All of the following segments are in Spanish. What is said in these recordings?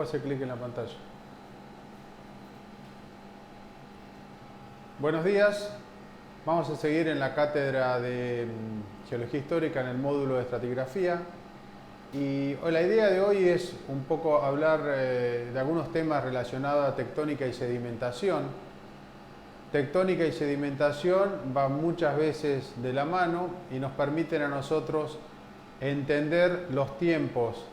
Hace clic en la pantalla. Buenos días. Vamos a seguir en la cátedra de Geología Histórica en el módulo de Estratigrafía. Y la idea de hoy es un poco hablar de algunos temas relacionados a tectónica y sedimentación. Tectónica y sedimentación van muchas veces de la mano y nos permiten a nosotros entender los tiempos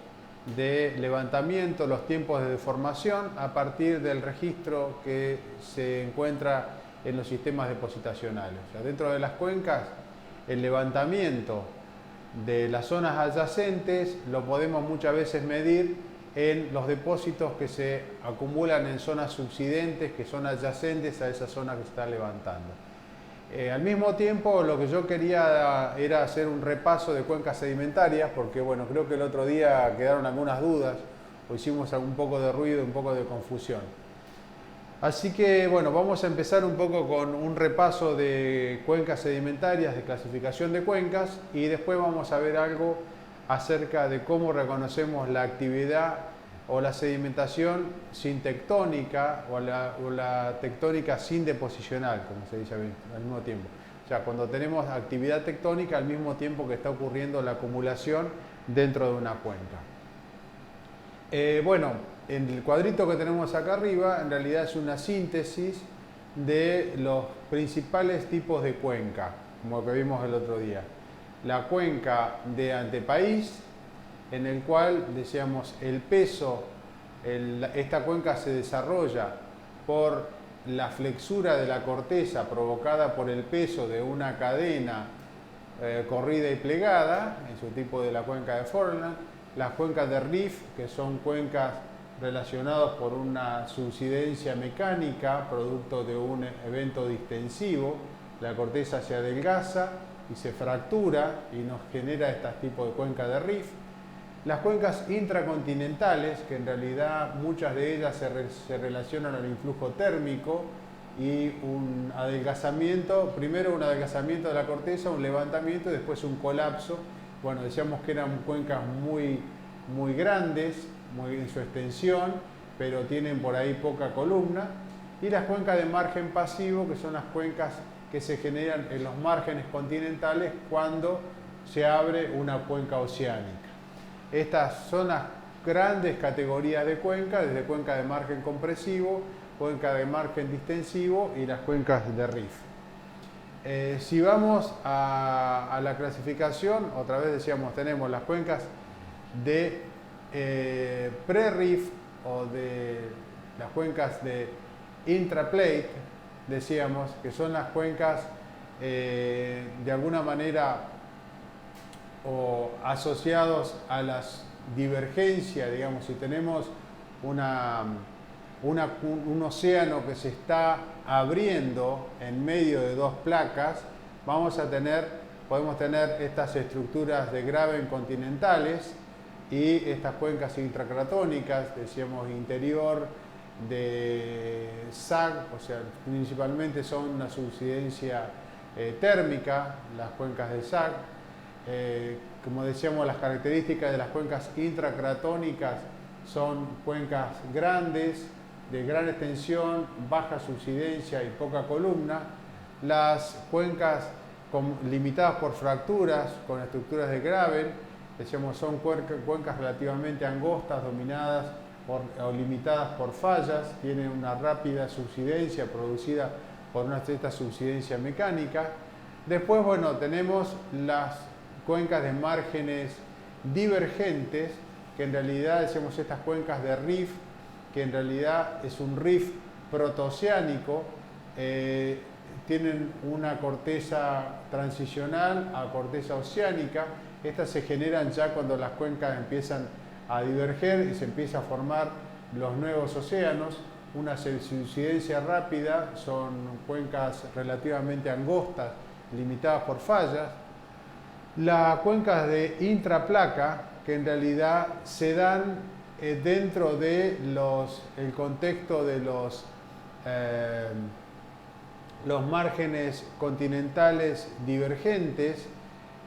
de levantamiento, los tiempos de deformación a partir del registro que se encuentra en los sistemas depositacionales. O sea, dentro de las cuencas, el levantamiento de las zonas adyacentes lo podemos muchas veces medir en los depósitos que se acumulan en zonas subsidentes, que son adyacentes a esa zona que se está levantando. Al mismo tiempo, lo que yo quería era hacer un repaso de cuencas sedimentarias, porque bueno, creo que el otro día quedaron algunas dudas, o hicimos un poco de ruido, un poco de confusión. Así que bueno, vamos a empezar un poco con un repaso de cuencas sedimentarias, de clasificación de cuencas, y después vamos a ver algo acerca de cómo reconocemos la actividad o la sedimentación sin tectónica o la tectónica sin deposicional, como se dice al mismo tiempo. O sea, cuando tenemos actividad tectónica al mismo tiempo que está ocurriendo la acumulación dentro de una cuenca. Bueno, en el cuadrito que tenemos acá arriba, en realidad es una síntesis de los principales tipos de cuenca, como que vimos el otro día. La cuenca de antepaís, en el cual decíamos el peso, esta cuenca se desarrolla por la flexura de la corteza provocada por el peso de una cadena corrida y plegada, en su tipo de la cuenca de Foreland. Las cuencas de Riff, que son cuencas relacionadas por una subsidencia mecánica, producto de un evento distensivo, la corteza se adelgaza y se fractura y nos genera este tipo de cuenca de Riff. Las cuencas intracontinentales, que en realidad muchas de ellas se relacionan al influjo térmico y un adelgazamiento, primero un adelgazamiento de la corteza, un levantamiento y después un colapso. Bueno, decíamos que eran cuencas muy grandes, muy en su extensión, pero tienen por ahí poca columna. Y las cuencas de margen pasivo, que son las cuencas que se generan en los márgenes continentales cuando se abre una cuenca oceánica. Estas son las grandes categorías de cuenca, desde cuenca de margen compresivo, cuenca de margen distensivo y las cuencas de Riff. Si vamos a la clasificación, otra vez decíamos, tenemos las cuencas de pre-Riff o de las cuencas de intraplate, decíamos, que son las cuencas de alguna manera o asociados a las divergencias, digamos, si tenemos un océano que se está abriendo en medio de dos placas, podemos tener estas estructuras de graben continentales y estas cuencas intracratónicas, decíamos interior de sag, o sea, principalmente son una subsidencia térmica, las cuencas de sag. Como decíamos, las características de las cuencas intracratónicas son cuencas grandes, de gran extensión, baja subsidencia y poca columna. Las cuencas limitadas por fracturas con estructuras de graben, decíamos, son cuencas relativamente angostas, dominadas o limitadas por fallas, tienen una rápida subsidencia producida por una estricta subsidencia mecánica. Después, bueno, tenemos las cuencas de márgenes divergentes, que en realidad decimos estas cuencas de Riff, que en realidad es un Riff protooceánico, tienen una corteza transicional a corteza oceánica. Estas se generan ya cuando las cuencas empiezan a diverger y se empieza a formar los nuevos océanos. Una subsidencia rápida, son cuencas relativamente angostas, limitadas por fallas. Las cuencas de intraplaca, que en realidad se dan dentro de el contexto de los márgenes continentales divergentes,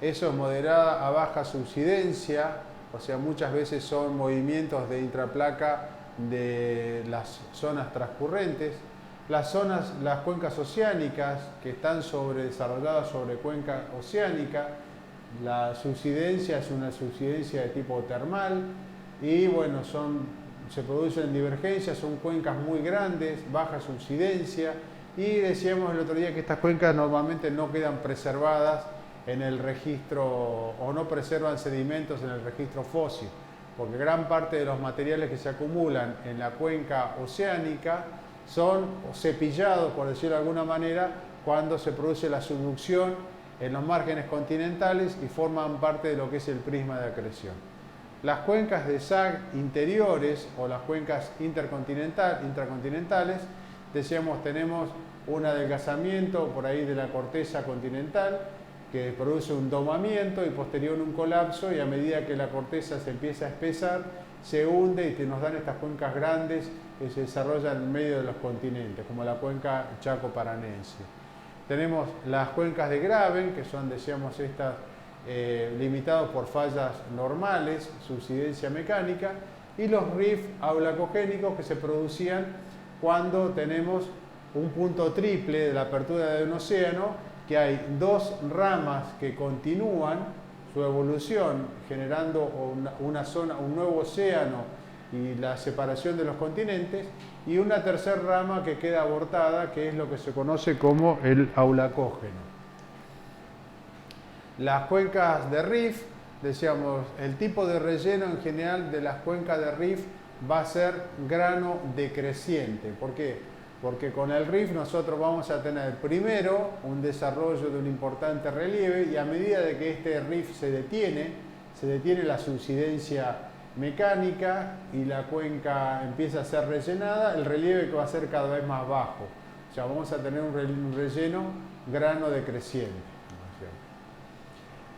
eso es moderada a baja subsidencia, o sea, muchas veces son movimientos de intraplaca de las zonas transcurrentes, las cuencas oceánicas que están desarrolladas sobre cuenca oceánica. La subsidencia es una subsidencia de tipo termal y bueno, se producen divergencias, son cuencas muy grandes, baja subsidencia, y decíamos el otro día que estas cuencas normalmente no quedan preservadas en el registro o no preservan sedimentos en el registro fósil, porque gran parte de los materiales que se acumulan en la cuenca oceánica son cepillados, por decirlo de alguna manera, cuando se produce la subducción en los márgenes continentales y forman parte de lo que es el prisma de acreción. Las cuencas de sag interiores o las cuencas intracontinentales, decíamos, tenemos un adelgazamiento por ahí de la corteza continental que produce un domamiento y posterior un colapso, y a medida que la corteza se empieza a espesar, se hunde y nos dan estas cuencas grandes que se desarrollan en medio de los continentes, como la cuenca chaco-paranense. Tenemos las cuencas de Graben, que son, decíamos, estas limitados por fallas normales, subsidencia mecánica, y los rifts aulacogénicos que se producían cuando tenemos un punto triple de la apertura de un océano, que hay dos ramas que continúan su evolución generando un nuevo océano y la separación de los continentes, y una tercera rama que queda abortada, que es lo que se conoce como el aulacógeno. Las cuencas de rift, decíamos, el tipo de relleno en general de las cuencas de rift va a ser grano decreciente. ¿Por qué? Porque con el rift nosotros vamos a tener primero un desarrollo de un importante relieve, y a medida de que este rift se detiene la subsidencia mecánica y la cuenca empieza a ser rellenada, el relieve va a ser cada vez más bajo. O sea, vamos a tener un relleno grano decreciente.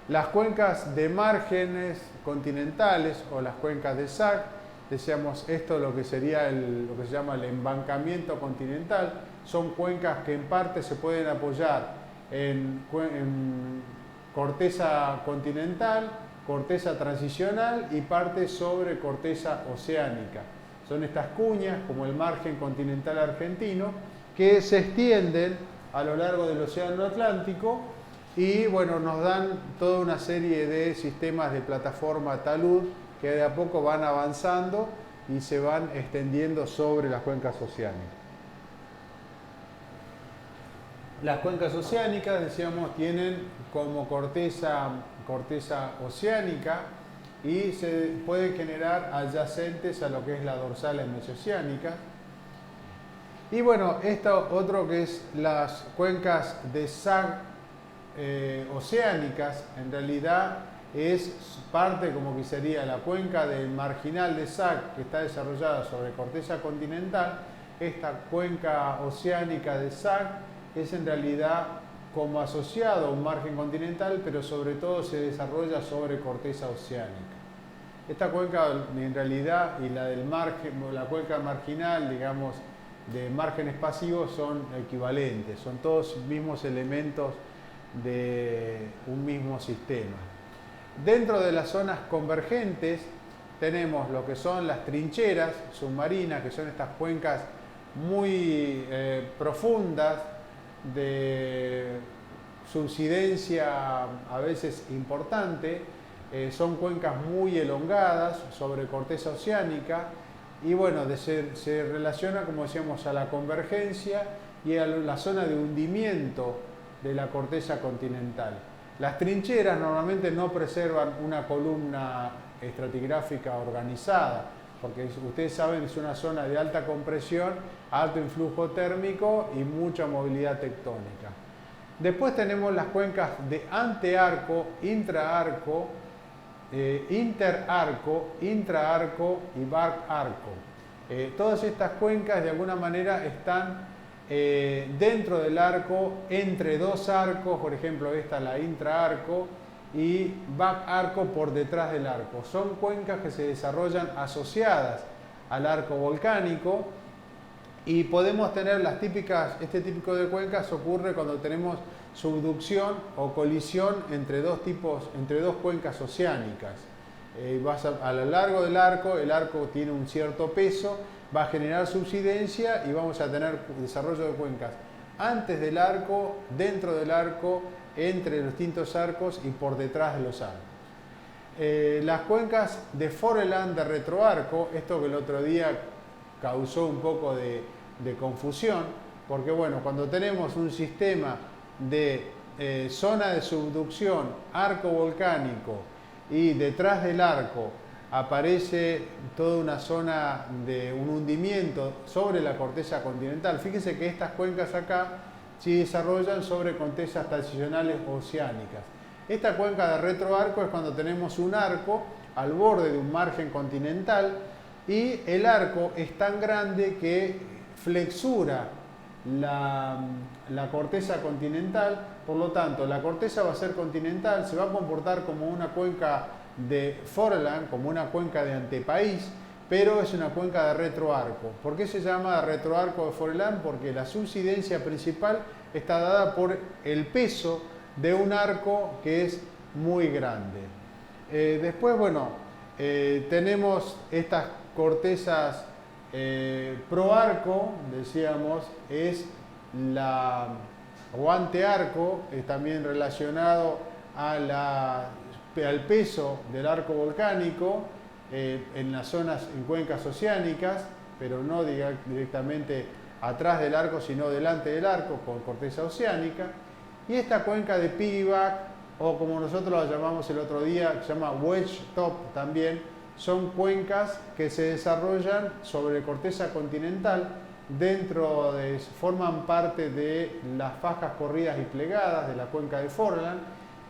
Las cuencas de márgenes continentales o las cuencas de sag, decíamos, esto lo que sería lo que se llama el embancamiento continental, son cuencas que en parte se pueden apoyar en corteza continental, corteza transicional y parte sobre corteza oceánica. Son estas cuñas, como el margen continental argentino, que se extienden a lo largo del océano Atlántico y bueno, nos dan toda una serie de sistemas de plataforma talud que de a poco van avanzando y se van extendiendo sobre las cuencas oceánicas. Las cuencas oceánicas, decíamos, tienen como corteza oceánica y se puede generar adyacentes a lo que es la dorsales mesoceánicas. Y bueno, esto otro que es las cuencas de sag oceánicas, en realidad es parte, como que sería la cuenca del marginal de sag, que está desarrollada sobre corteza continental. Esta cuenca oceánica de sag es en realidad como asociado a un margen continental, pero sobre todo se desarrolla sobre corteza oceánica. Esta cuenca en realidad y la del margen, la cuenca marginal, digamos, de márgenes pasivos son equivalentes, son todos mismos elementos de un mismo sistema. Dentro de las zonas convergentes tenemos lo que son las trincheras submarinas, que son estas cuencas muy profundas de subsidencia a veces importante, son cuencas muy elongadas sobre corteza oceánica y bueno, se relaciona, como decíamos, a la convergencia y a la zona de hundimiento de la corteza continental. Las trincheras normalmente no preservan una columna estratigráfica organizada, porque ustedes saben es una zona de alta compresión, alto influjo térmico y mucha movilidad tectónica. Después tenemos las cuencas de antearco, intraarco, interarco, intraarco y barcarco. Todas estas cuencas de alguna manera están dentro del arco, entre dos arcos, por ejemplo esta la intraarco y barcarco por detrás del arco. Son cuencas que se desarrollan asociadas al arco volcánico y podemos tener este típico de cuencas ocurre cuando tenemos subducción o colisión entre dos cuencas oceánicas. A lo largo del arco, el arco tiene un cierto peso, va a generar subsidencia y vamos a tener desarrollo de cuencas antes del arco, dentro del arco, entre los distintos arcos y por detrás de los arcos. Las cuencas de foreland de retroarco, esto que el otro día causó un poco de confusión, porque bueno, cuando tenemos un sistema de zona de subducción, arco volcánico, y detrás del arco aparece toda una zona de un hundimiento sobre la corteza continental. Fíjense que estas cuencas acá se desarrollan sobre cortezas transicionales oceánicas. Esta cuenca de retroarco es cuando tenemos un arco al borde de un margen continental y el arco es tan grande que flexura la corteza continental, por lo tanto la corteza va a ser continental, se va a comportar como una cuenca de foreland, como una cuenca de antepaís, pero es una cuenca de retroarco. ¿Por qué se llama retroarco de foreland? Porque la subsidencia principal está dada por el peso de un arco que es muy grande. Después, bueno, tenemos estas cortezas proarco, decíamos, es o antearco, es también relacionado al peso del arco volcánico en las zonas, en cuencas oceánicas, pero no directamente atrás del arco, sino delante del arco, con corteza oceánica. Y esta cuenca de piggyback, o como nosotros la llamamos el otro día, que se llama wedge top también, son cuencas que se desarrollan sobre corteza continental, forman parte de las fajas corridas y plegadas de la cuenca de foreland,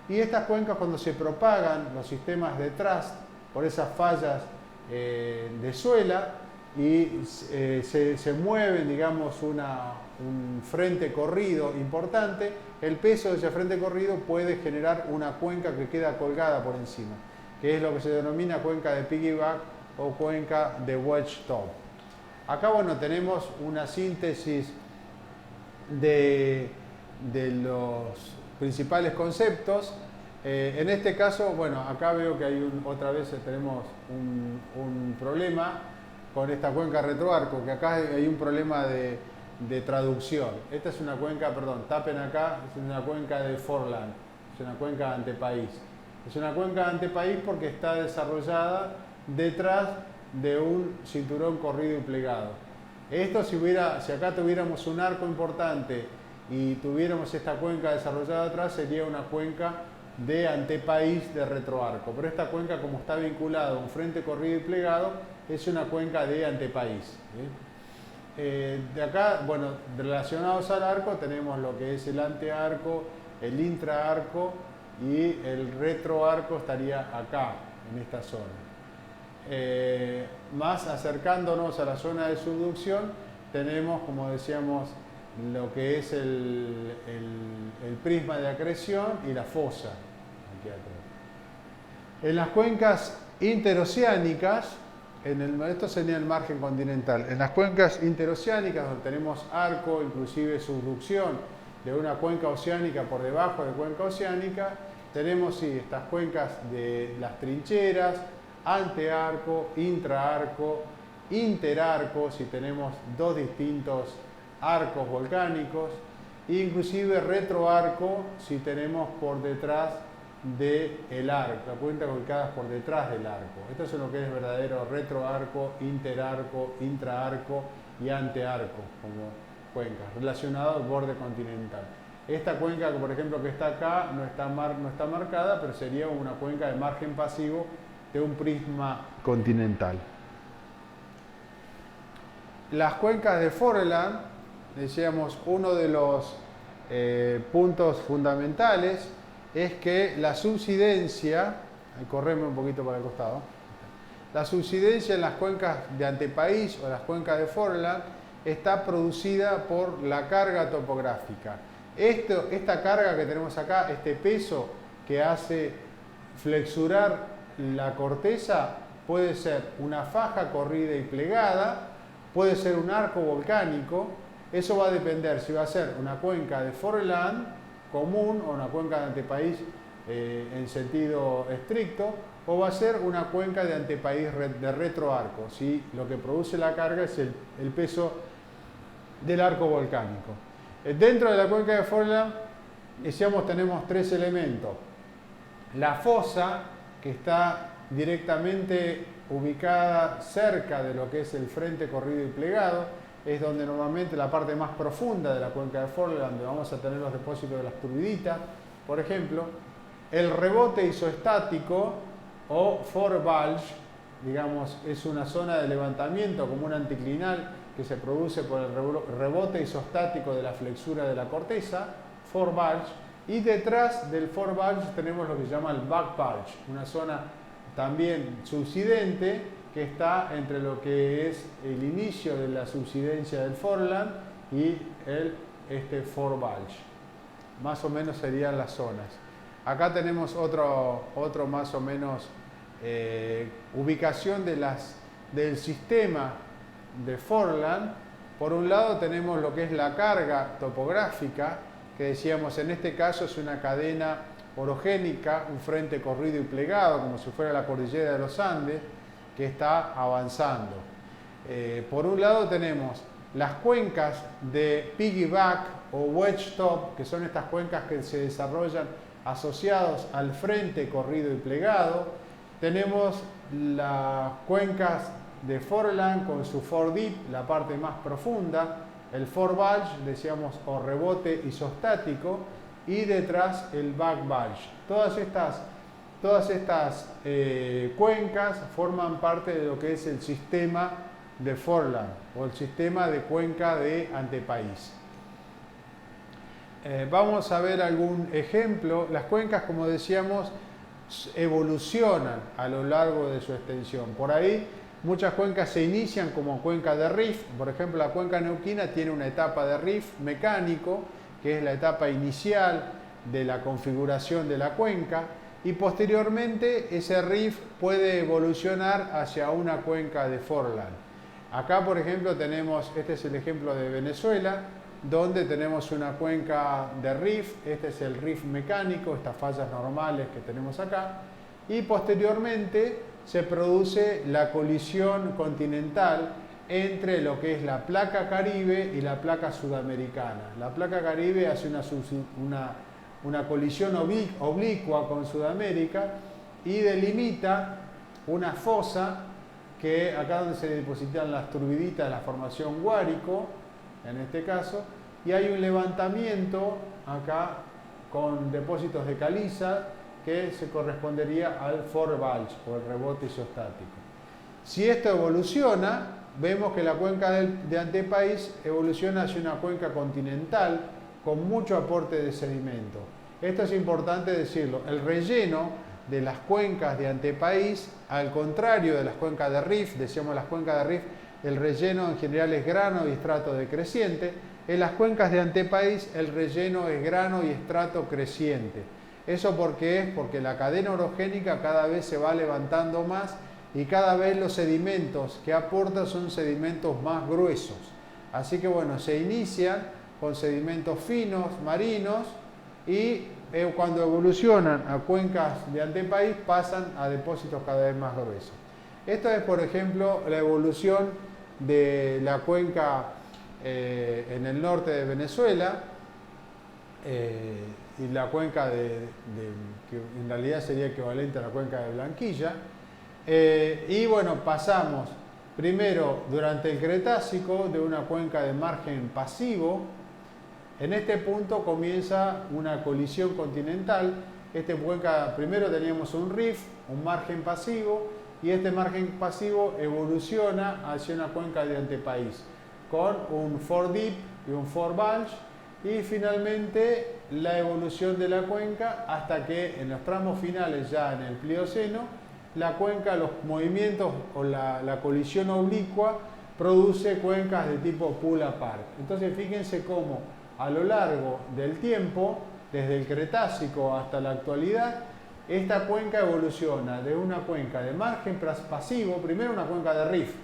y estas cuencas, cuando se propagan los sistemas de thrust por esas fallas de suela y se mueven, digamos, un frente corrido importante, el peso de ese frente corrido puede generar una cuenca que queda colgada por encima, que es lo que se denomina cuenca de piggyback o cuenca de wedge top. Acá, bueno, tenemos una síntesis de los principales conceptos. En este caso, bueno, acá veo que otra vez tenemos un problema con esta cuenca retroarco, que acá hay un problema de traducción. Esta es una cuenca, perdón, tapen acá, es una cuenca de foreland, es una cuenca de antepaís. Es una cuenca de antepaís porque está desarrollada detrás de un cinturón corrido y plegado. Esto si acá tuviéramos un arco importante y tuviéramos esta cuenca desarrollada atrás, sería una cuenca de antepaís de retroarco. Pero esta cuenca, como está vinculada a un frente corrido y plegado, es una cuenca de antepaís. De acá, bueno, relacionados al arco tenemos lo que es el antearco, el intraarco y el retroarco estaría acá, en esta zona. Más acercándonos a la zona de subducción, tenemos, como decíamos, lo que es el prisma de acreción y la fosa. Aquí atrás. En las cuencas interoceánicas, esto sería el margen continental, en las cuencas interoceánicas donde tenemos arco, inclusive subducción de una cuenca oceánica por debajo de cuenca oceánica, tenemos sí, estas cuencas de las trincheras, antearco, intraarco, interarco, si tenemos dos distintos arcos volcánicos, e inclusive retroarco si tenemos por detrás del arco, la cuenca ubicadas por detrás del arco. Esto es lo que es verdadero retroarco, interarco, intraarco y antearco como cuencas, relacionado al borde continental. Esta cuenca, por ejemplo, que está acá, no está marcada, pero sería una cuenca de margen pasivo de un prisma continental. Las cuencas de foreland, decíamos, uno de los puntos fundamentales es que la subsidencia, correme un poquito para el costado, la subsidencia en las cuencas de antepaís o las cuencas de foreland está producida por la carga topográfica. Esta carga que tenemos acá, este peso que hace flexurar la corteza, puede ser una faja corrida y plegada, puede ser un arco volcánico. Eso va a depender si va a ser una cuenca de foreland común o una cuenca de antepaís en sentido estricto, o va a ser una cuenca de antepaís de retroarco, si lo que produce la carga es el peso del arco volcánico. Dentro de la cuenca de Foreland, decíamos, tenemos tres elementos. La fosa, que está directamente ubicada cerca de lo que es el frente corrido y plegado, es donde normalmente la parte más profunda de la cuenca de Foreland, donde vamos a tener los depósitos de las turbiditas, por ejemplo. El rebote isoestático o forebulge, digamos, es una zona de levantamiento como un anticlinal que se produce por el rebote isostático de la flexura de la corteza, forebulge, y detrás del forebulge tenemos lo que se llama el backbulge, una zona también subsidente que está entre lo que es el inicio de la subsidencia del foreland y el forebulge. Más o menos serían las zonas. Acá tenemos otro más o menos ubicación del sistema de Foreland. Por un lado tenemos lo que es la carga topográfica, que decíamos en este caso es una cadena orogénica, un frente corrido y plegado, como si fuera la cordillera de los Andes, que está avanzando. Por un lado tenemos las cuencas de piggyback o wedge top, que son estas cuencas que se desarrollan asociados al frente corrido y plegado. Tenemos las cuencas de Foreland con su foredeep, la parte más profunda, el forebulge, decíamos, o rebote isostático, y detrás el backbulge. Todas estas cuencas forman parte de lo que es el sistema de Foreland o el sistema de cuenca de antepaís. Vamos a ver algún ejemplo. Las cuencas, como decíamos, evolucionan a lo largo de su extensión. Por ahí muchas cuencas se inician como cuenca de rift. Por ejemplo, la cuenca neuquina tiene una etapa de rift mecánico, que es la etapa inicial de la configuración de la cuenca, y posteriormente ese rift puede evolucionar hacia una cuenca de Foreland. Acá, por ejemplo, tenemos, este es el ejemplo de Venezuela, donde tenemos una cuenca de rift, este es el rift mecánico, estas fallas normales que tenemos acá, y posteriormente se produce la colisión continental entre lo que es la placa Caribe y la placa sudamericana. La placa Caribe hace una colisión oblicua con Sudamérica y delimita una fosa que acá donde se depositan las turbiditas de la formación Guárico, en este caso, y hay un levantamiento acá con depósitos de caliza que se correspondería al forebulge o el rebote isostático. Si esto evoluciona, vemos que la cuenca de antepaís evoluciona hacia una cuenca continental con mucho aporte de sedimento. Esto es importante decirlo. El relleno de las cuencas de antepaís, al contrario de las cuencas de rift, decíamos las cuencas de rift, el relleno en general es grano y estrato decreciente. En las cuencas de antepaís el relleno es grano y estrato creciente. ¿Eso por qué es? Porque la cadena orogénica cada vez se va levantando más y cada vez los sedimentos que aporta son sedimentos más gruesos. Así que bueno, se inician con sedimentos finos, marinos, y cuando evolucionan a cuencas de antepaís pasan a depósitos cada vez más gruesos. Esto es, por ejemplo, la evolución de la cuenca en el norte de Venezuela y la cuenca que en realidad sería equivalente a la cuenca de Blanquilla. Y bueno, pasamos primero durante el Cretácico de una cuenca de margen pasivo. En este punto comienza una colisión continental. Primero teníamos un rift, un margen pasivo, y este margen pasivo evoluciona hacia una cuenca de antepaís con un foredeep y un forebulge, y finalmente la evolución de la cuenca hasta que en los tramos finales, ya en el Plioceno, la cuenca, los movimientos o la colisión oblicua produce cuencas de tipo pull apart. Entonces fíjense cómo a lo largo del tiempo, desde el Cretácico hasta la actualidad, esta cuenca evoluciona de una cuenca de margen pasivo, primero una cuenca de rift,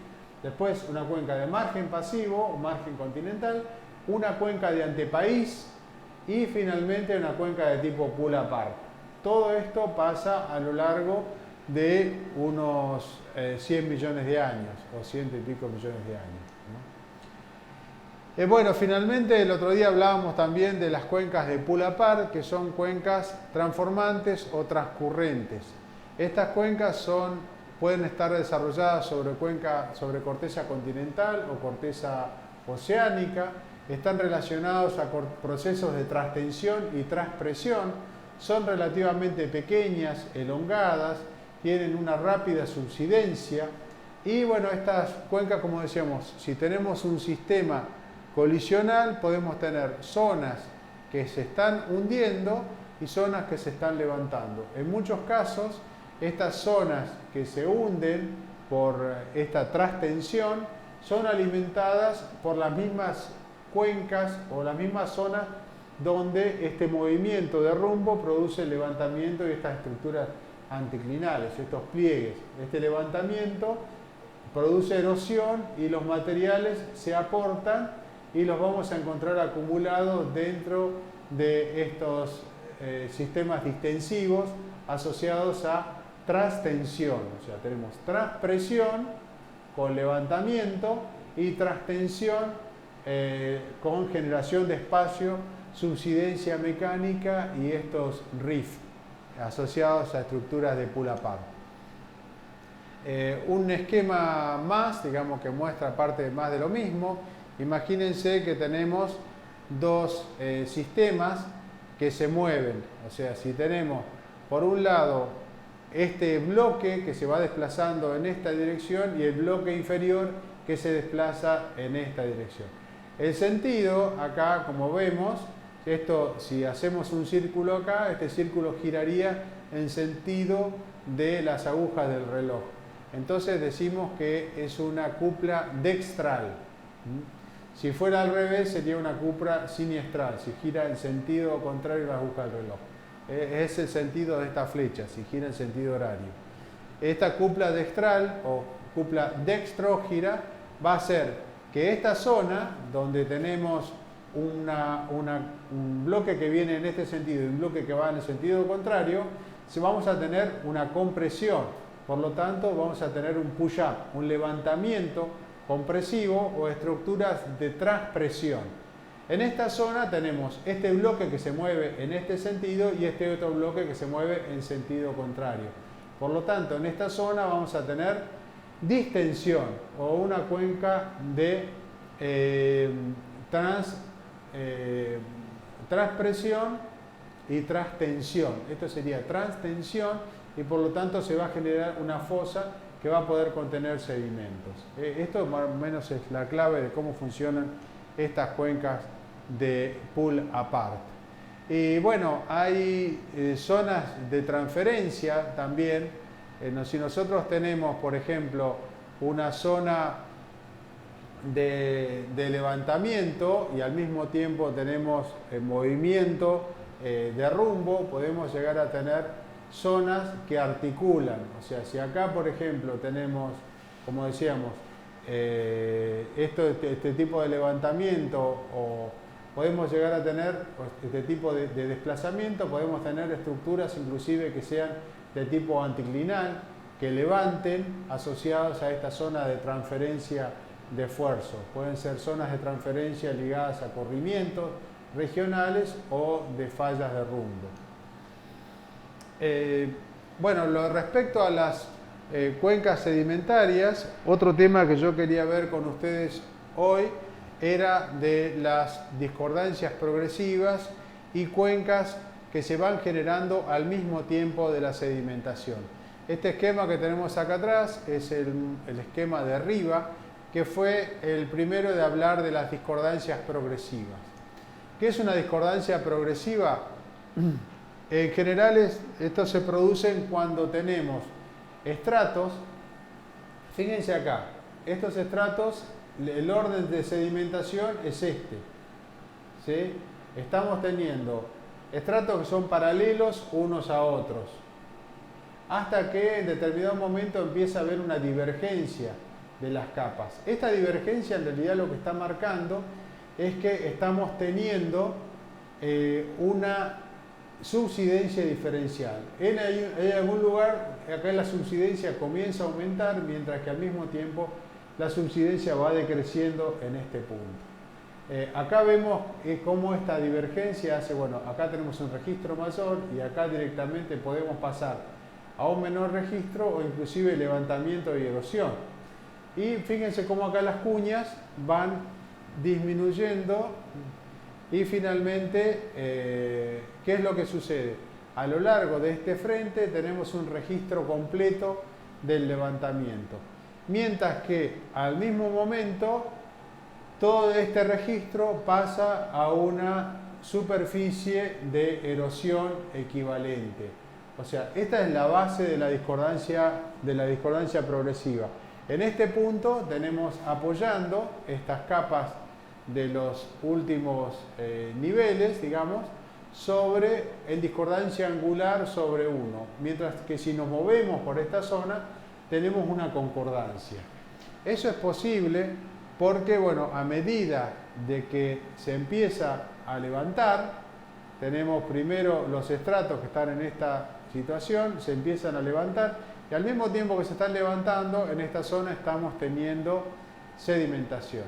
después una cuenca de margen pasivo, margen continental, una cuenca de antepaís y finalmente una cuenca de tipo pull apart. Todo esto pasa a lo largo de unos 100 millones de años, o 100 y pico millones de años, ¿no? Bueno, finalmente el otro día hablábamos también de las cuencas de pull-apart, que son cuencas transformantes o transcurrentes. Estas cuencas pueden estar desarrolladas sobre corteza continental o corteza oceánica, están relacionados a procesos de transtensión y transpresión, son relativamente pequeñas, elongadas, tienen una rápida subsidencia y bueno, estas cuencas, como decíamos, si tenemos un sistema colisional podemos tener zonas que se están hundiendo y zonas que se están levantando. En muchos casos, estas zonas que se hunden por esta transtensión son alimentadas por las mismas cuencas o las mismas zonas donde este movimiento de rumbo produce el levantamiento de estas estructuras anticlinales, estos pliegues. Este levantamiento produce erosión y los materiales se aportan y los vamos a encontrar acumulados dentro de estos sistemas distensivos asociados a transtensión. O sea, tenemos transpresión con levantamiento y transtensión con generación de espacio, subsidencia mecánica y estos rift asociados a estructuras de pull-apart. Un esquema más, digamos, que muestra parte más de lo mismo. Imagínense que tenemos dos sistemas que se mueven. O sea, si tenemos por un lado este bloque que se va desplazando en esta dirección y el bloque inferior que se desplaza en esta dirección. El sentido, acá como vemos, esto, si hacemos un círculo acá, este círculo giraría en sentido de las agujas del reloj. Entonces decimos que es una cupla dextral. Si fuera al revés, sería una cupla siniestral, si gira en sentido contrario a la aguja del reloj. Es el sentido de esta flecha, si gira en sentido horario. Esta cupla dextral o cupla dextrógira va a hacer que esta zona, donde tenemos un bloque que viene en este sentido y un bloque que va en el sentido contrario, vamos a tener una compresión. Por lo tanto, vamos a tener un push-up, un levantamiento compresivo o estructuras de transpresión. En esta zona tenemos este bloque que se mueve en este sentido y este otro bloque que se mueve en sentido contrario. Por lo tanto, en esta zona vamos a tener distensión o una cuenca de transpresión y transtensión. Esto sería transtensión y por lo tanto se va a generar una fosa que va a poder contener sedimentos. Esto más o menos es la clave de cómo funcionan estas cuencas de pull-apart. Y bueno, hay zonas de transferencia también. Si nosotros tenemos, por ejemplo, una zona de levantamiento y al mismo tiempo tenemos movimiento de rumbo, podemos llegar a tener zonas que articulan. O sea, si acá, por ejemplo, tenemos, como decíamos, este tipo de levantamiento o podemos llegar a tener este tipo de desplazamiento, podemos tener estructuras inclusive que sean de tipo anticlinal, que levanten asociados a esta zona de transferencia de esfuerzo. Pueden ser zonas de transferencia ligadas a corrimientos regionales o de fallas de rumbo. Bueno, respecto a las cuencas sedimentarias, otro tema que yo quería ver con ustedes hoy era de las discordancias progresivas y cuencas que se van generando al mismo tiempo de la sedimentación. Este esquema que tenemos acá atrás es el esquema de arriba, que fue el primero de hablar de las discordancias progresivas. ¿Qué es una discordancia progresiva? En general, esto se produce cuando tenemos estratos. Fíjense acá, estos estratos, el orden de sedimentación es este, ¿sí? Estamos teniendo estratos que son paralelos unos a otros, hasta que en determinado momento empieza a haber una divergencia de las capas. Esta divergencia en realidad lo que está marcando es que estamos teniendo una subsidencia diferencial. Hay algún lugar, acá la subsidencia comienza a aumentar, mientras que al mismo tiempo la subsidencia va decreciendo en este punto. Acá vemos cómo esta divergencia hace, bueno, acá tenemos un registro mayor y acá directamente podemos pasar a un menor registro o inclusive levantamiento y erosión. Y fíjense cómo acá las cuñas van disminuyendo y finalmente, ¿qué es lo que sucede? A lo largo de este frente tenemos un registro completo del levantamiento. Mientras que al mismo momento todo este registro pasa a una superficie de erosión equivalente. O sea, esta es la base de la discordancia progresiva. En este punto tenemos apoyando estas capas de los últimos niveles, digamos, sobre en discordancia angular sobre 1. Mientras que si nos movemos por esta zona, tenemos una concordancia. Eso es posible porque, bueno, a medida de que se empieza a levantar, tenemos primero los estratos que están en esta situación, se empiezan a levantar y al mismo tiempo que se están levantando, en esta zona estamos teniendo sedimentación.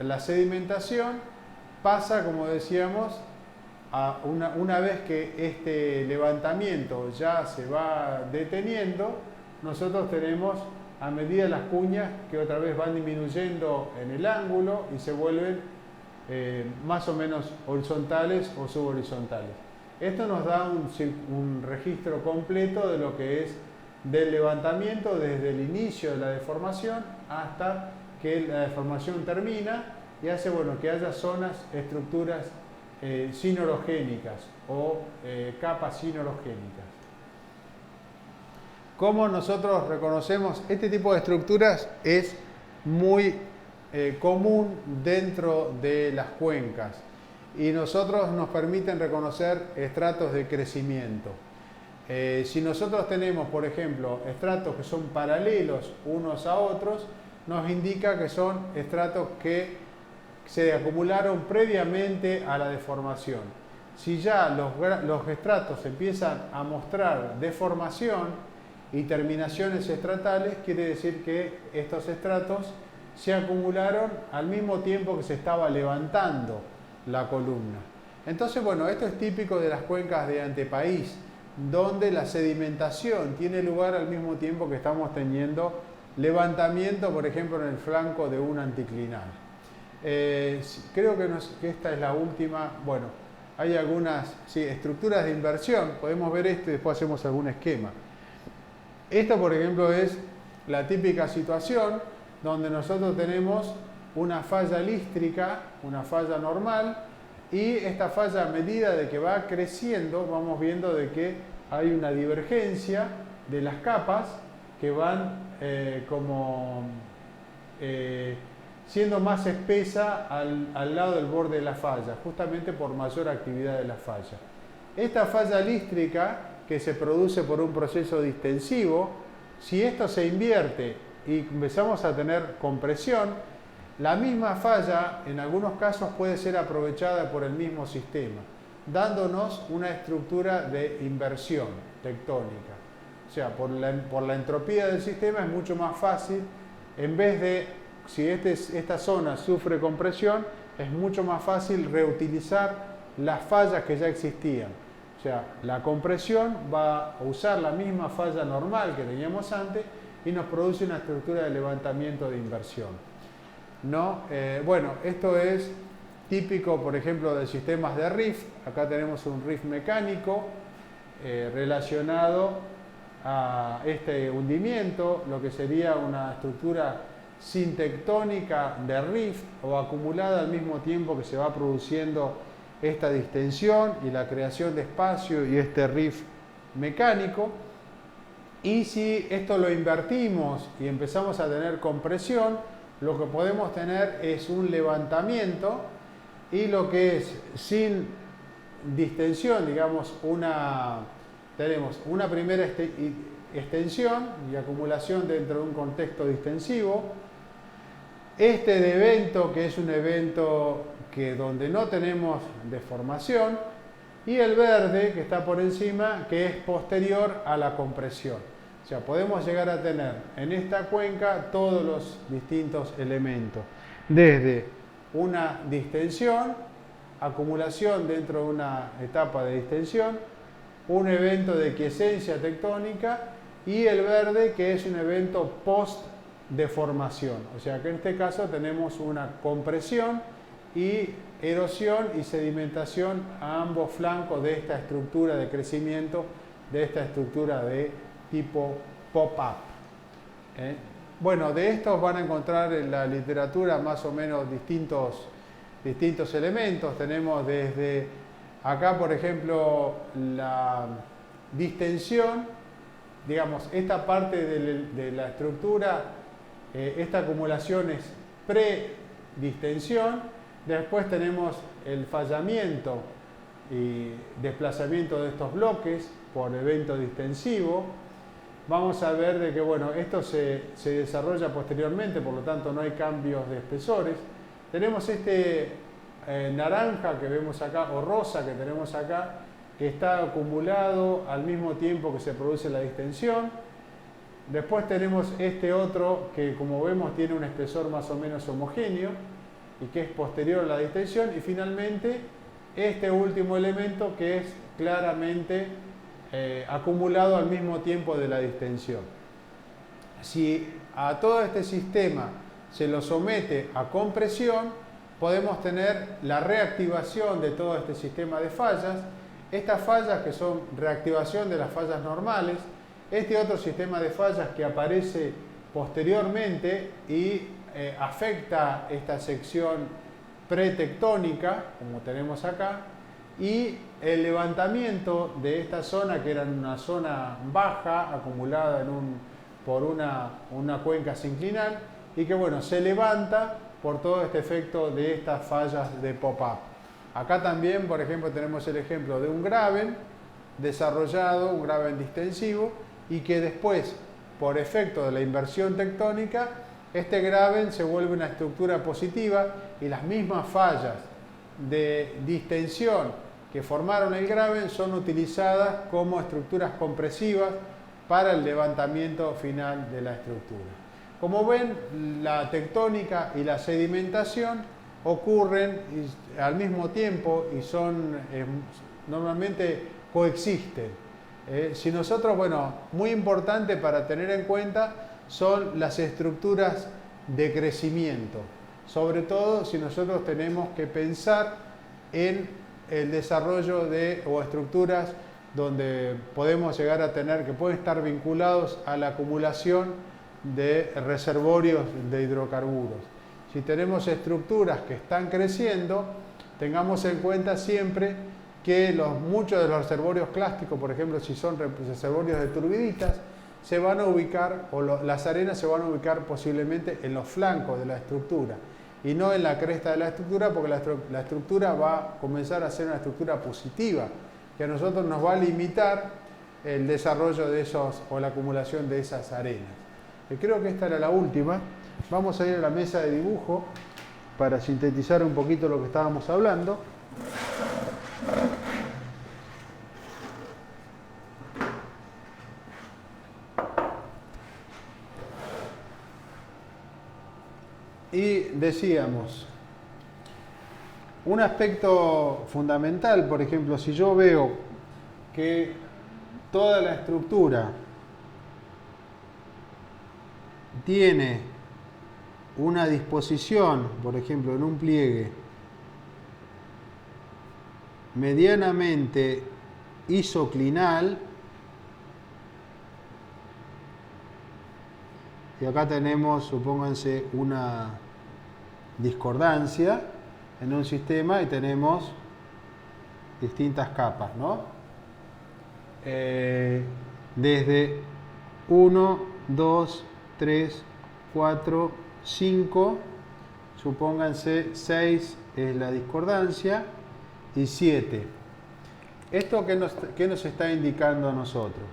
La sedimentación pasa, como decíamos, una vez que este levantamiento ya se va deteniendo, nosotros tenemos a medida las cuñas que otra vez van disminuyendo en el ángulo y se vuelven más o menos horizontales o subhorizontales. Esto nos da un registro completo de lo que es del levantamiento desde el inicio de la deformación hasta que la deformación termina y hace, bueno, que haya zonas, estructuras sinorogénicas o capas sinorogénicas. ¿Cómo nosotros reconocemos este tipo de estructuras? Es muy común dentro de las cuencas y nosotros nos permiten reconocer estratos de crecimiento. Si nosotros tenemos, por ejemplo, estratos que son paralelos unos a otros, nos indica que son estratos que se acumularon previamente a la deformación. Si ya los estratos empiezan a mostrar deformación y terminaciones estratales, quiere decir que estos estratos se acumularon al mismo tiempo que se estaba levantando la columna. Entonces, bueno, esto es típico de las cuencas de antepaís, donde la sedimentación tiene lugar al mismo tiempo que estamos teniendo levantamiento, por ejemplo, en el flanco de un anticlinal. Creo que esta es la última. Bueno, hay algunas estructuras de inversión. Podemos ver esto y después hacemos algún esquema. Esta, por ejemplo, es la típica situación donde nosotros tenemos una falla lístrica, una falla normal, y esta falla, a medida de que va creciendo, vamos viendo de que hay una divergencia de las capas que van siendo más espesa al lado del borde de la falla, justamente por mayor actividad de la falla. Esta falla lístrica, que se produce por un proceso distensivo, si esto se invierte y empezamos a tener compresión, la misma falla en algunos casos puede ser aprovechada por el mismo sistema, dándonos una estructura de inversión tectónica. O sea, por la entropía del sistema es mucho más fácil, en vez de, si esta zona sufre compresión, es mucho más fácil reutilizar las fallas que ya existían. O sea, la compresión va a usar la misma falla normal que teníamos antes y nos produce una estructura de levantamiento de inversión. ¿No? Bueno, esto es típico, por ejemplo, de sistemas de rift. Acá tenemos un rift mecánico relacionado a este hundimiento, lo que sería una estructura sintectónica de rift o acumulada al mismo tiempo que se va produciendo esta distensión y la creación de espacio y este rift mecánico. Y si esto lo invertimos y empezamos a tener compresión, lo que podemos tener es un levantamiento y lo que es sin distensión, digamos, tenemos una primera extensión y acumulación dentro de un contexto distensivo. Este evento, que es un evento donde no tenemos deformación, y el verde que está por encima, que es posterior a la compresión. O sea, podemos llegar a tener en esta cuenca todos los distintos elementos, desde una distensión, acumulación dentro de una etapa de distensión, un evento de quiesencia tectónica y el verde que es un evento post-deformación. O sea que en este caso tenemos una compresión y erosión y sedimentación a ambos flancos de esta estructura de crecimiento, de esta estructura de tipo pop-up. Bueno, de estos van a encontrar en la literatura más o menos distintos elementos. Tenemos desde acá, por ejemplo, la distensión, digamos, esta parte de la estructura, esta acumulación es pre-distensión. Después tenemos el fallamiento y desplazamiento de estos bloques por evento distensivo. Vamos a ver de que, bueno, esto se desarrolla posteriormente, por lo tanto no hay cambios de espesores. Tenemos este naranja que vemos acá, o rosa que tenemos acá, que está acumulado al mismo tiempo que se produce la distensión. Después tenemos este otro que, como vemos, tiene un espesor más o menos homogéneo y que es posterior a la distensión. Y finalmente, este último elemento que es claramente acumulado al mismo tiempo de la distensión. Si a todo este sistema se lo somete a compresión, podemos tener la reactivación de todo este sistema de fallas. Estas fallas que son reactivación de las fallas normales, este otro sistema de fallas que aparece posteriormente y afecta esta sección pretectónica, como tenemos acá, y el levantamiento de esta zona, que era una zona baja, acumulada por una cuenca sinclinal, y que, bueno, se levanta por todo este efecto de estas fallas de pop-up. Acá también, por ejemplo, tenemos el ejemplo de un graben desarrollado, un graben distensivo, y que después, por efecto de la inversión tectónica, este graben se vuelve una estructura positiva y las mismas fallas de distensión que formaron el graben son utilizadas como estructuras compresivas para el levantamiento final de la estructura. Como ven, la tectónica y la sedimentación ocurren al mismo tiempo y son normalmente coexisten. Si nosotros, bueno, muy importante para tener en cuenta son las estructuras de crecimiento, sobre todo si nosotros tenemos que pensar en el desarrollo o estructuras donde podemos llegar a tener, que pueden estar vinculados a la acumulación de reservorios de hidrocarburos. Si tenemos estructuras que están creciendo, tengamos en cuenta siempre que muchos de los reservorios clásticos, por ejemplo, si son reservorios de turbiditas, se van a ubicar, o las arenas se van a ubicar posiblemente en los flancos de la estructura y no en la cresta de la estructura, porque la estructura va a comenzar a ser una estructura positiva, que a nosotros nos va a limitar el desarrollo de esos o la acumulación de esas arenas. Creo que esta era la última. Vamos a ir a la mesa de dibujo para sintetizar un poquito lo que estábamos hablando. Y decíamos, un aspecto fundamental, por ejemplo, si yo veo que toda la estructura tiene una disposición, por ejemplo, en un pliegue medianamente isoclinal, y acá tenemos, supónganse, una discordancia en un sistema y tenemos distintas capas, ¿no? Desde 1, 2, 3, 4, 5, supónganse 6 es la discordancia y 7. ¿Esto qué nos está indicando a nosotros?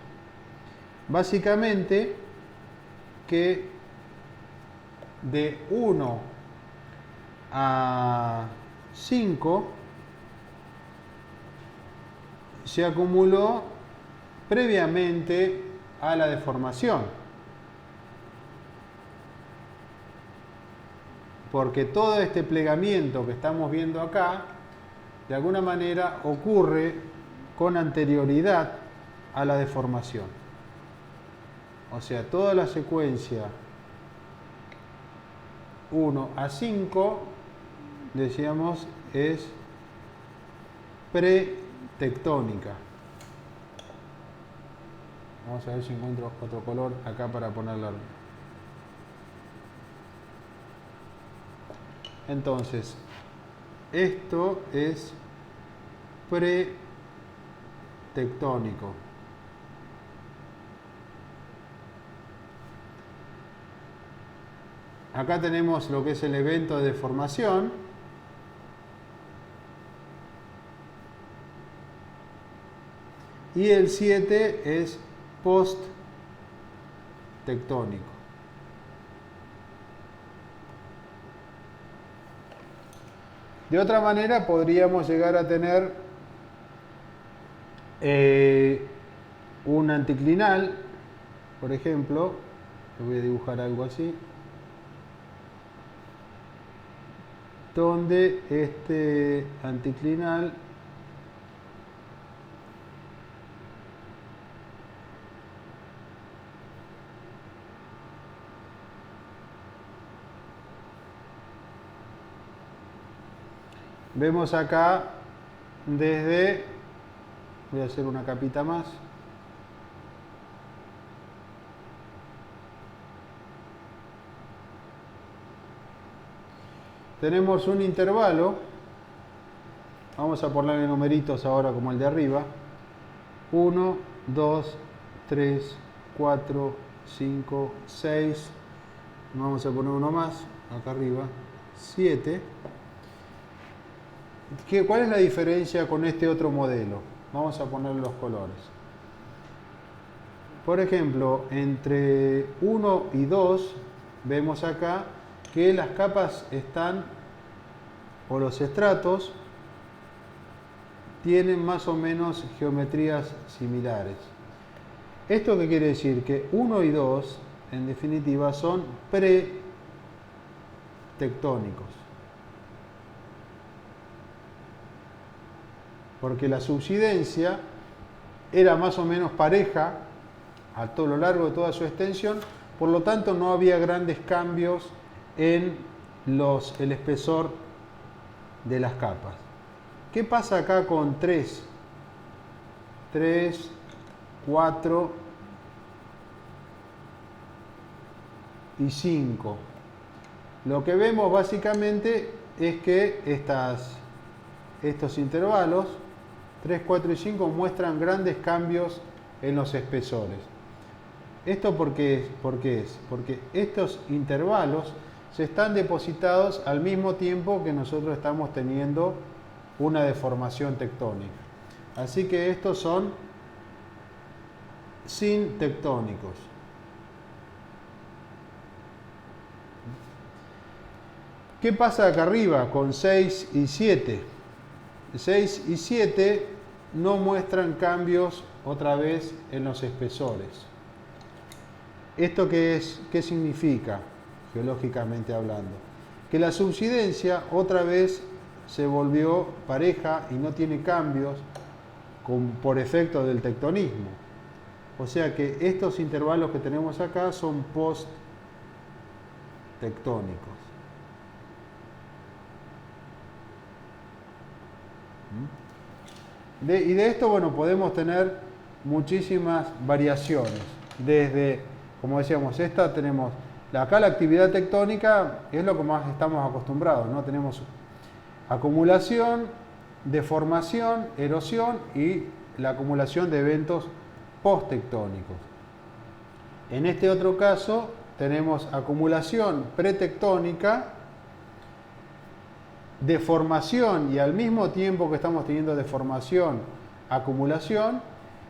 Básicamente que de 1 a 5 se acumuló previamente a la deformación. Porque todo este plegamiento que estamos viendo acá, de alguna manera ocurre con anterioridad a la deformación. O sea, toda la secuencia 1 a 5, decíamos, es pretectónica. Vamos a ver si encuentro otro color acá para ponerlo. Entonces, esto es pretectónico. Acá tenemos lo que es el evento de deformación. Y el 7 es post-tectónico. De otra manera, podríamos llegar a tener un anticlinal, por ejemplo. Le voy a dibujar algo así. Donde este anticlinal vemos acá desde, voy a hacer una capita más, tenemos un intervalo, vamos a ponerle numeritos ahora como el de arriba, 1, 2, 3, 4, 5, 6, vamos a poner uno más, acá arriba, 7. ¿Cuál es la diferencia con este otro modelo? Vamos a poner los colores. Por ejemplo, entre 1 y 2 vemos acá que las capas están, o los estratos, tienen más o menos geometrías similares. ¿Esto qué quiere decir? Que 1 y 2, en definitiva, son pretectónicos. Porque la subsidencia era más o menos pareja a todo lo largo de toda su extensión, por lo tanto no había grandes cambios en el espesor de las capas. ¿Qué pasa acá con 3? 3, 4 y 5. Lo que vemos básicamente es que estos intervalos 3, 4 y 5 muestran grandes cambios en los espesores. ¿Esto por qué es? Porque estos intervalos se están depositados al mismo tiempo que nosotros estamos teniendo una deformación tectónica. Así que estos son sintectónicos. ¿Qué pasa acá arriba con 6 y 7? 6 y 7 no muestran cambios otra vez en los espesores. ¿Esto qué es? ¿Qué significa, geológicamente hablando? Que la subsidencia otra vez se volvió pareja y no tiene cambios por efecto del tectonismo. O sea que estos intervalos que tenemos acá son post-tectónicos. Y de esto, bueno, podemos tener muchísimas variaciones. Desde, como decíamos, tenemos acá la actividad tectónica, es lo que más estamos acostumbrados, ¿no? Tenemos acumulación, deformación, erosión y la acumulación de eventos posttectónicos. En este otro caso tenemos acumulación pretectónica, deformación y al mismo tiempo que estamos teniendo deformación, acumulación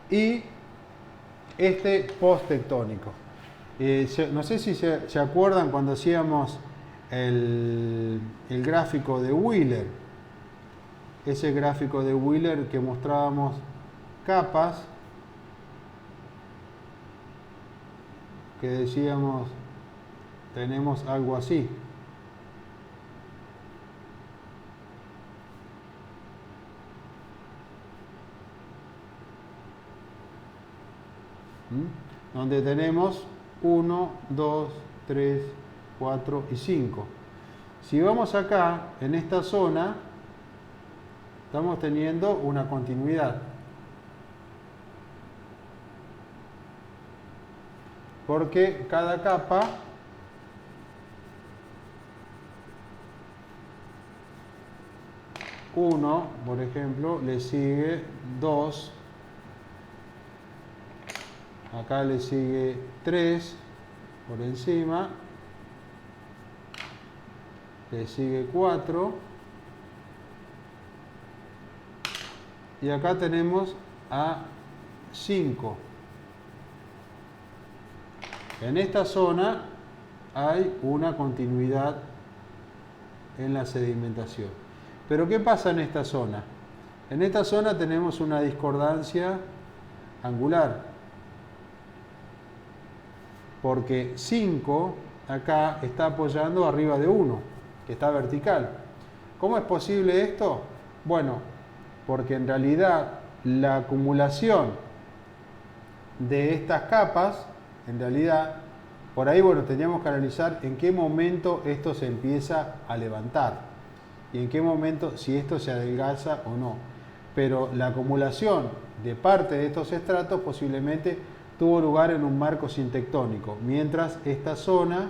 y posttectónico. No sé si se acuerdan cuando hacíamos el gráfico de Wheeler, ese gráfico de Wheeler que mostrábamos capas que decíamos tenemos algo así. Donde tenemos 1, 2, 3, 4 y 5. Si vamos acá, en esta zona, estamos teniendo una continuidad. Porque cada capa uno, por ejemplo, le sigue 2. Acá le sigue 3 por encima, le sigue 4 y acá tenemos a 5. En esta zona hay una continuidad en la sedimentación. Pero ¿qué pasa en esta zona? En esta zona tenemos una discordancia angular. Porque 5 acá está apoyando arriba de 1, que está vertical. ¿Cómo es posible esto? Bueno, porque en realidad la acumulación de estas capas, en realidad, por ahí, bueno, teníamos que analizar en qué momento esto se empieza a levantar y en qué momento, si esto se adelgaza o no. Pero la acumulación de parte de estos estratos posiblemente tuvo lugar en un marco sintectónico, mientras esta zona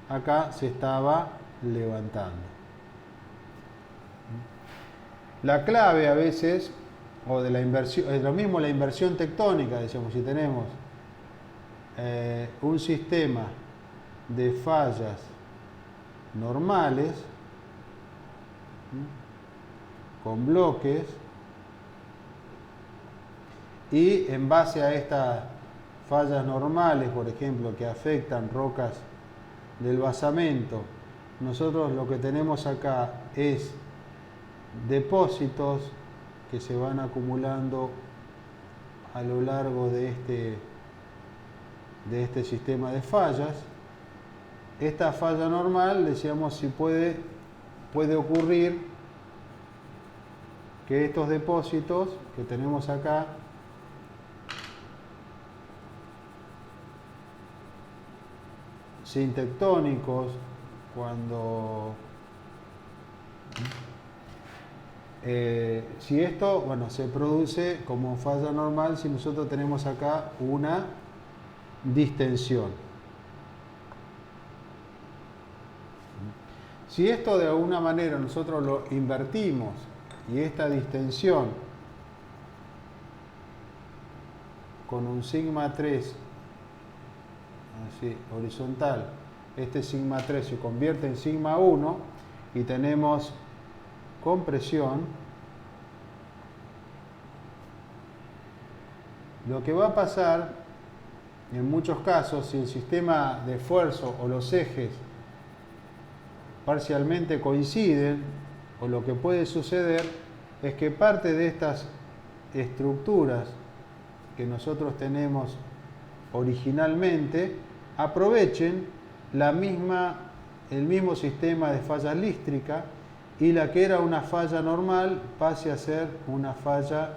acá se estaba levantando. La clave a veces, o de la inversión, es lo mismo la inversión tectónica, decíamos, si tenemos un sistema de fallas normales, con bloques, y en base a estas fallas normales, por ejemplo, que afectan rocas del basamento, nosotros lo que tenemos acá es depósitos que se van acumulando a lo largo de este sistema de fallas. Esta falla normal, decíamos, si puede ocurrir que estos depósitos que tenemos acá sintectónicos, cuando si esto, bueno, se produce como falla normal si nosotros tenemos acá una distensión. Si esto de alguna manera nosotros lo invertimos y esta distensión con un sigma 3 así, horizontal, este sigma 3 se convierte en sigma 1 y tenemos compresión, lo que va a pasar en muchos casos, si el sistema de esfuerzo o los ejes parcialmente coinciden, o lo que puede suceder es que parte de estas estructuras que nosotros tenemos originalmente aprovechen el mismo sistema de falla lístrica y la que era una falla normal pase a ser una falla,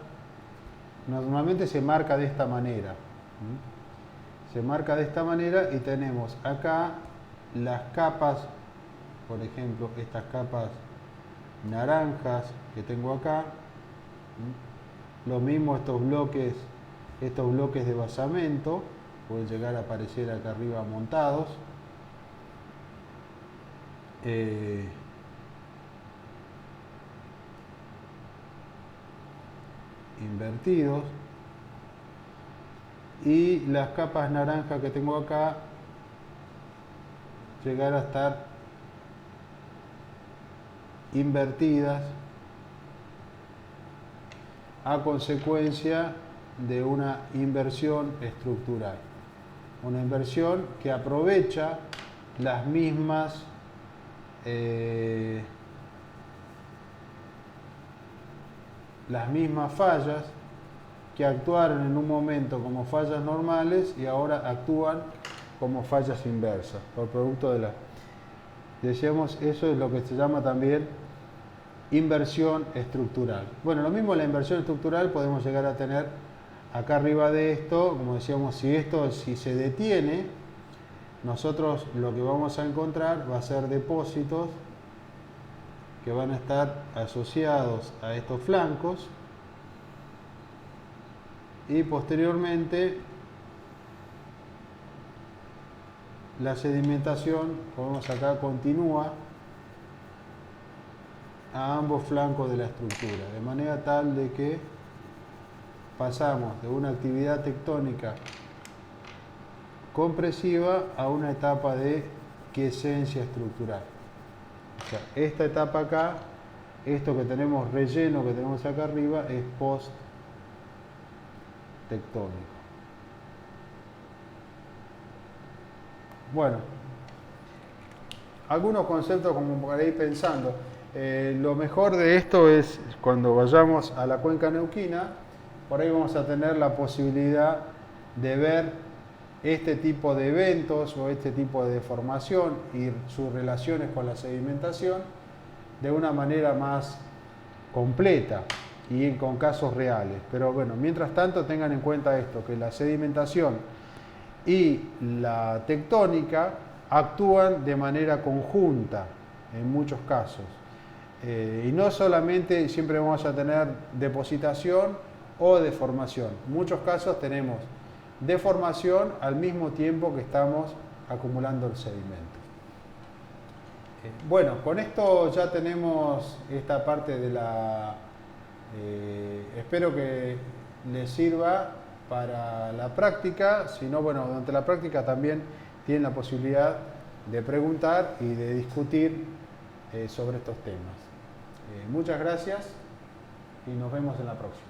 normalmente se marca de esta manera. Se marca de esta manera y tenemos acá las capas, por ejemplo, estas capas naranjas que tengo acá. Lo mismo estos bloques de basamento pueden llegar a aparecer acá arriba montados. Invertidos, y las capas naranjas que tengo acá llegar a estar invertidas a consecuencia de una inversión estructural, una inversión que aprovecha las mismas fallas que actuaron en un momento como fallas normales y ahora actúan como fallas inversas, por producto de la... Decíamos, eso es lo que se llama también inversión estructural. Bueno, lo mismo la inversión estructural podemos llegar a tener acá arriba de esto, como decíamos, si se detiene, nosotros lo que vamos a encontrar va a ser depósitos que van a estar asociados a estos flancos y posteriormente la sedimentación, como vemos acá, continúa a ambos flancos de la estructura, de manera tal de que pasamos de una actividad tectónica compresiva a una etapa de quiesencia estructural. O sea, esta etapa acá, esto que tenemos relleno que tenemos acá arriba, es post-tectónico. Bueno, algunos conceptos como para ir pensando. Lo mejor de esto es cuando vayamos a la cuenca neuquina, por ahí vamos a tener la posibilidad de ver este tipo de eventos o este tipo de deformación y sus relaciones con la sedimentación de una manera más completa y con casos reales. Pero bueno, mientras tanto tengan en cuenta esto, que la sedimentación y la tectónica actúan de manera conjunta en muchos casos. Y no solamente siempre vamos a tener depositación o deformación. En muchos casos tenemos deformación al mismo tiempo que estamos acumulando el sedimento. Bueno, con esto ya tenemos esta parte de la... espero que les sirva para la práctica. Si no, bueno, durante la práctica también tienen la posibilidad de preguntar y de discutir sobre estos temas. Muchas gracias y nos vemos en la próxima.